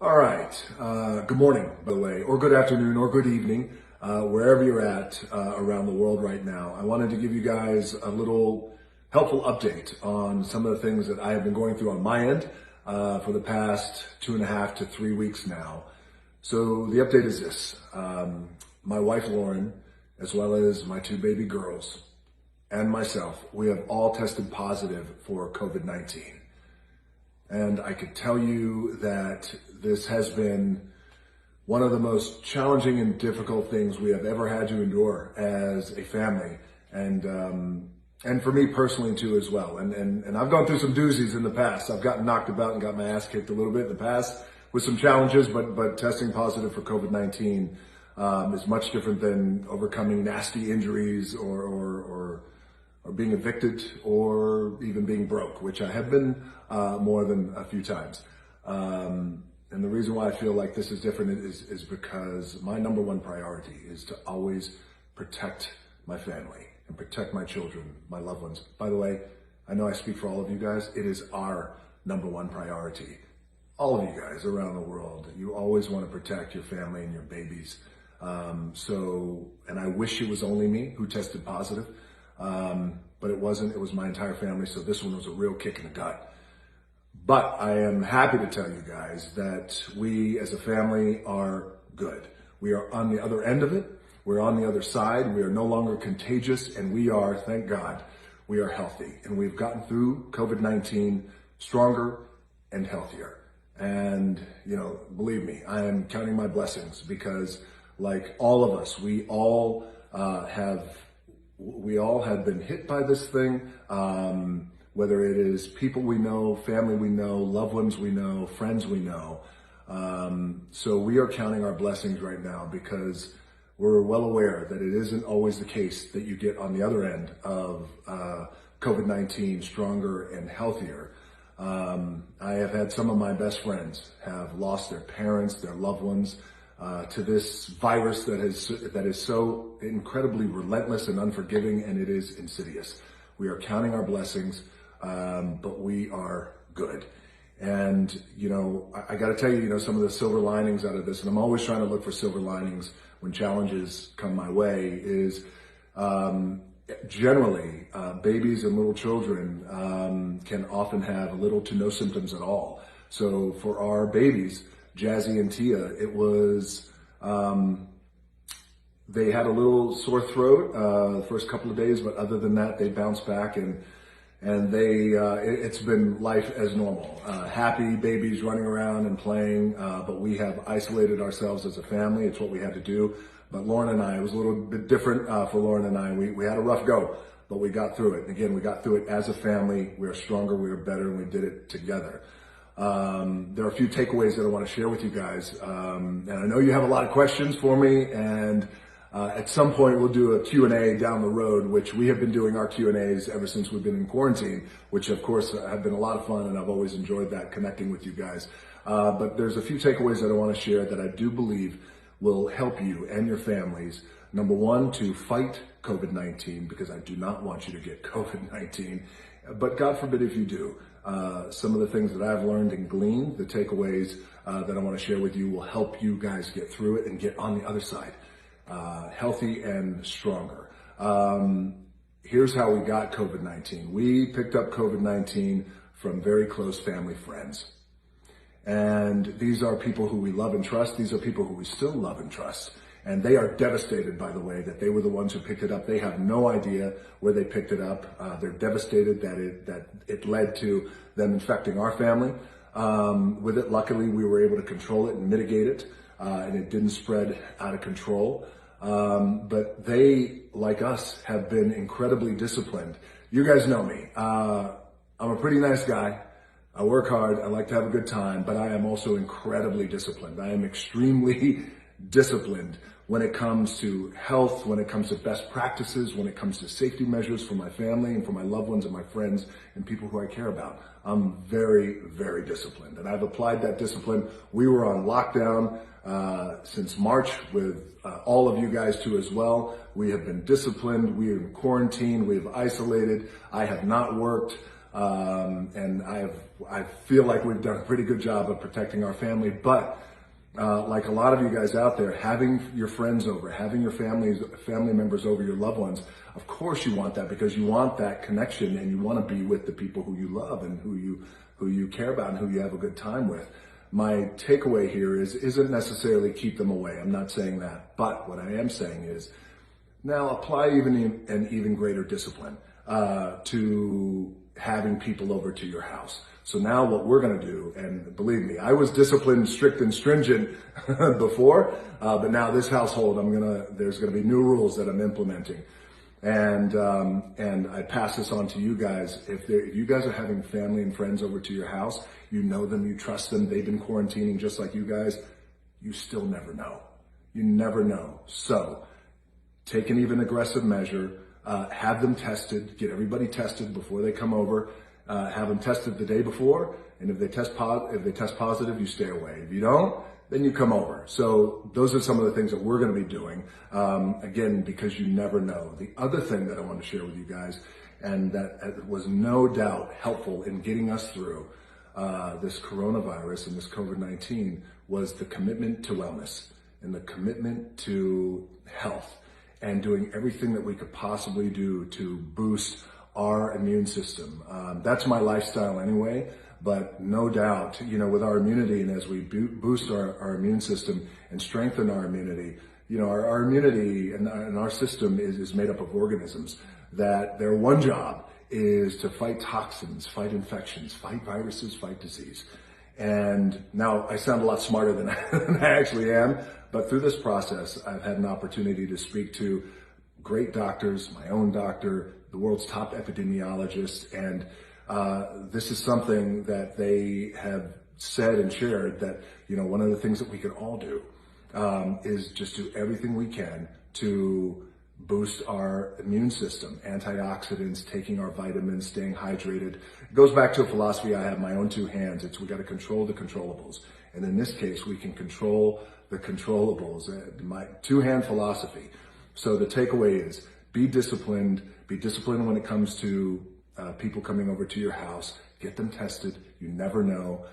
All right. Good morning, by the way, or good afternoon, or good evening, wherever you're at around the world right now. I wanted to give you guys a little helpful update on some of the things that I have been going through on my end for the past 2.5 to 3 weeks now. So the update is this. My wife, Lauren, as well as my two baby girls and myself, we have all tested positive for COVID-19. And I could tell you that this has been one of the most challenging and difficult things we have ever had to endure as a family, and for me personally too as well. And I've gone through some doozies in the past. I've gotten knocked about and got my ass kicked a little bit in the past with some challenges, but testing positive for COVID-19 is much different than overcoming nasty injuries or being evicted or even being broke, which I have been more than a few times. And the reason why I feel like this is different is because my number one priority is to always protect my family and protect my children, my loved ones. By the way, I know I speak for all of you guys. It is our number one priority. All of you guys around the world, you always want to protect your family and your babies. And I wish it was only me who tested positive. But it wasn't. It was my entire family. So this one was a real kick in the gut. But I am happy to tell you guys that we as a family are good. We are on the other end of it. We're on the other side. We are no longer contagious, and we are, thank God, we are healthy. And we've gotten through COVID-19 stronger and healthier. And, believe me, I am counting my blessings because like all of us, we all have been hit by this thing, whether it is people we know, family we know, loved ones we know, friends we know. So we are counting our blessings right now because we're well aware that it isn't always the case that you get on the other end of COVID-19 stronger and healthier. I have had some of my best friends have lost their parents, their loved ones, to this virus that is so incredibly relentless and unforgiving, and it is insidious. We are counting our blessings, but we are good. And, I got to tell you, some of the silver linings out of this, and I'm always trying to look for silver linings when challenges come my way, is generally babies and little children can often have little to no symptoms at all. So for our babies, Jazzy and Tia, it was, they had a little sore throat the first couple of days, but other than that, they bounced back and it's been life as normal. Happy babies running around and playing, but we have isolated ourselves as a family. It's what we had to do. But Lauren and I, it was a little bit different for Lauren and I. We had a rough go, but we got through it. And again, we got through it as a family. We are stronger, we are better, and we did it together. There are a few takeaways that I want to share with you guys. And I know you have a lot of questions for me, and at some point we'll do a Q&A down the road, which we have been doing our Q&As ever since we've been in quarantine, which of course have been a lot of fun, and I've always enjoyed that, connecting with you guys. But there's a few takeaways that I want to share that I do believe will help you and your families. Number one, to fight COVID-19, because I do not want you to get COVID-19, but God forbid if you do. Some of the things that I've learned and gleaned, the takeaways that I want to share with you will help you guys get through it and get on the other side, healthy and stronger. Here's how we got COVID-19. We picked up COVID-19 from very close family friends. And these are people who we love and trust. These are people who we still love and trust. And they are devastated, by the way, that they were the ones who picked it up. They have no idea where they picked it up. They're devastated that it led to them infecting our family. With it, luckily, we were able to control it and mitigate it, and it didn't spread out of control. But they, like us, have been incredibly disciplined. You guys know me. I'm a pretty nice guy. I work hard. I like to have a good time, but I am also incredibly disciplined. I am extremely disciplined when it comes to health, when it comes to best practices, when it comes to safety measures for my family and for my loved ones and my friends and people who I care about. I'm very, very disciplined, and I've applied that discipline. We were on lockdown since March with all of you guys too as well. We have been disciplined. We are in quarantine. We have isolated. I have not worked. And I feel like we've done a pretty good job of protecting our family. But like a lot of you guys out there, having your friends over, having your family members over, your loved ones, of course you want that, because you want that connection and you want to be with the people who you love and who you care about and who you have a good time with. My takeaway here isn't necessarily keep them away. I'm not saying that. But what I am saying is now apply an even greater discipline to having people over to your house. So now what we're going to do, and believe me, I was disciplined, strict, and stringent before, but now this household, there's going to be new rules that I'm implementing. And I pass this on to you guys. If you guys are having family and friends over to your house, you know them, you trust them, they've been quarantining just like you guys, you still never know. You never know. So take an even aggressive measure, have them tested, get everybody tested before they come over, have them tested the day before, and if they test positive, you stay away. If you don't, then you come over. So those are some of the things that we're going to be doing, again, because you never know. The other thing that I want to share with you guys, and that was no doubt helpful in getting us through this coronavirus and this COVID-19, was the commitment to wellness and the commitment to health and doing everything that we could possibly do to boost our immune system. That's my lifestyle anyway, but no doubt, with our immunity, and as we boost our immune system and strengthen our immunity, our immunity and our system is made up of organisms that their one job is to fight toxins, fight infections, fight viruses, fight disease. And now I sound a lot smarter than I actually am, but through this process, I've had an opportunity to speak to great doctors, my own doctor, the world's top epidemiologist, and this is something that they have said and shared that, one of the things that we can all do is just do everything we can to boost our immune system, antioxidants, taking our vitamins, staying hydrated. It goes back to a philosophy I have, my own two hands. We got to control the controllables. And in this case, we can control the controllables, my two-hand philosophy. So the takeaway is be disciplined when it comes to people coming over to your house. Get them tested. You never know.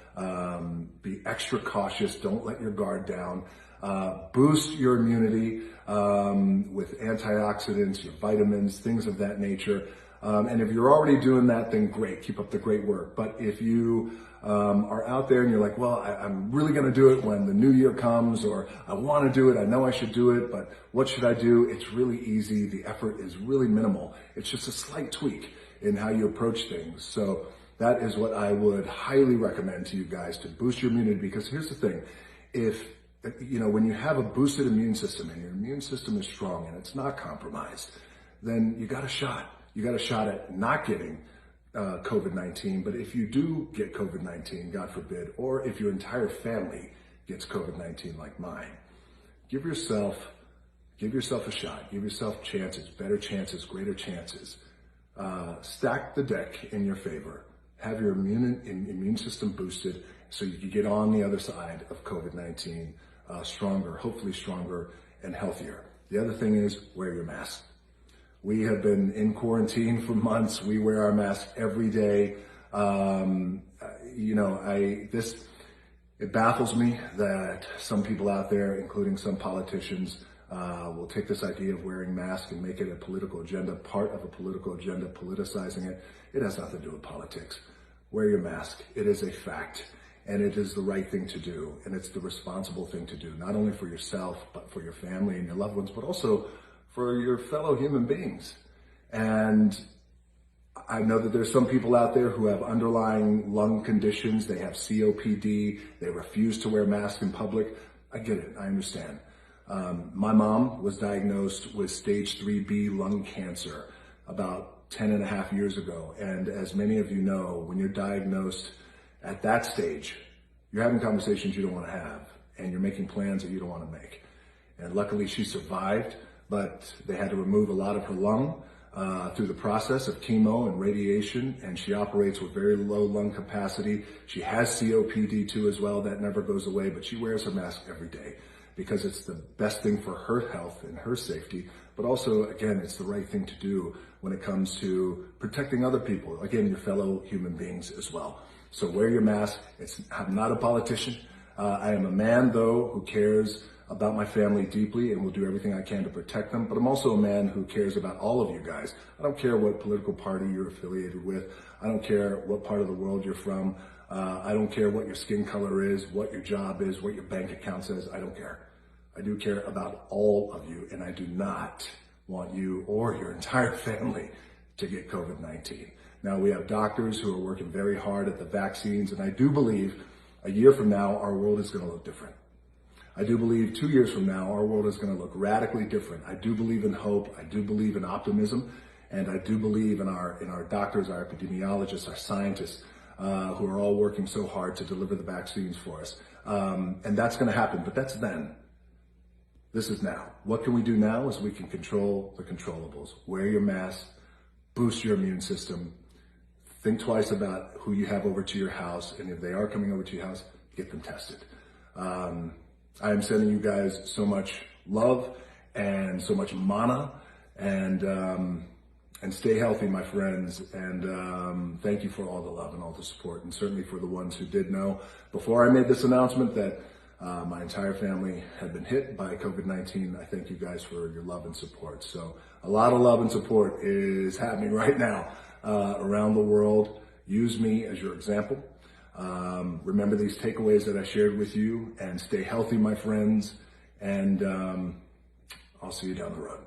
Be extra cautious. Don't let your guard down. Boost your immunity with antioxidants, your vitamins, things of that nature. And if you're already doing that, then great. Keep up the great work. But if you are out there and you're like, well, I'm really going to do it when the new year comes, or I want to do it, I know I should do it, but what should I do? It's really easy. The effort is really minimal. It's just a slight tweak in how you approach things. So that is what I would highly recommend to you guys, to boost your immunity. Because here's the thing, when you have a boosted immune system and your immune system is strong and it's not compromised, then you got a shot. You got a shot at not getting COVID-19. But if you do get COVID-19, God forbid, or if your entire family gets COVID-19 like mine, give yourself a shot. Give yourself chances, better chances, greater chances. Stack the deck in your favor. Have your immune system boosted so you can get on the other side of COVID-19 stronger, hopefully stronger and healthier. The other thing is wear your mask. We have been in quarantine for months. We wear our mask every day. It baffles me that some people out there, including some politicians, will take this idea of wearing masks and make it a political agenda, part of a political agenda, politicizing it. It has nothing to do with politics. Wear your mask. It is a fact, and it is the right thing to do, and it's the responsible thing to do, not only for yourself, but for your family and your loved ones, but also for your fellow human beings. And I know that there's some people out there who have underlying lung conditions. They have COPD. They refuse to wear masks in public. I get it. I understand. My mom was diagnosed with stage 3B lung cancer about 10 and a half years ago. And as many of you know, when you're diagnosed at that stage, you're having conversations you don't want to have, and you're making plans that you don't want to make. And luckily she survived, but they had to remove a lot of her lung through the process of chemo and radiation, and she operates with very low lung capacity. She has COPD too as well. That never goes away, but she wears her mask every day because it's the best thing for her health and her safety, but also, again, it's the right thing to do when it comes to protecting other people, again, your fellow human beings as well. So wear your mask. I'm not a politician. I am a man, though, who cares about my family deeply and will do everything I can to protect them. But I'm also a man who cares about all of you guys. I don't care what political party you're affiliated with. I don't care what part of the world you're from. I don't care what your skin color is, what your job is, what your bank account says. I don't care. I do care about all of you, and I do not want you or your entire family to get COVID-19. Now, we have doctors who are working very hard at the vaccines, and I do believe a year from now, our world is going to look different. I do believe 2 years from now, our world is going to look radically different. I do believe in hope. I do believe in optimism. And I do believe in our doctors, our epidemiologists, our scientists, who are all working so hard to deliver the vaccines for us. And that's going to happen, but that's then. This is now. What can we do now is we can control the controllables. Wear your mask, boost your immune system, think twice about who you have over to your house, and if they are coming over to your house, get them tested. I am sending you guys so much love and so much mana, and stay healthy, my friends, and thank you for all the love and all the support, and certainly for the ones who did know before I made this announcement that my entire family had been hit by COVID-19. I thank you guys for your love and support. So a lot of love and support is happening right now around the world. Use me as your example. Remember these takeaways that I shared with you, and stay healthy, my friends, and I'll see you down the road.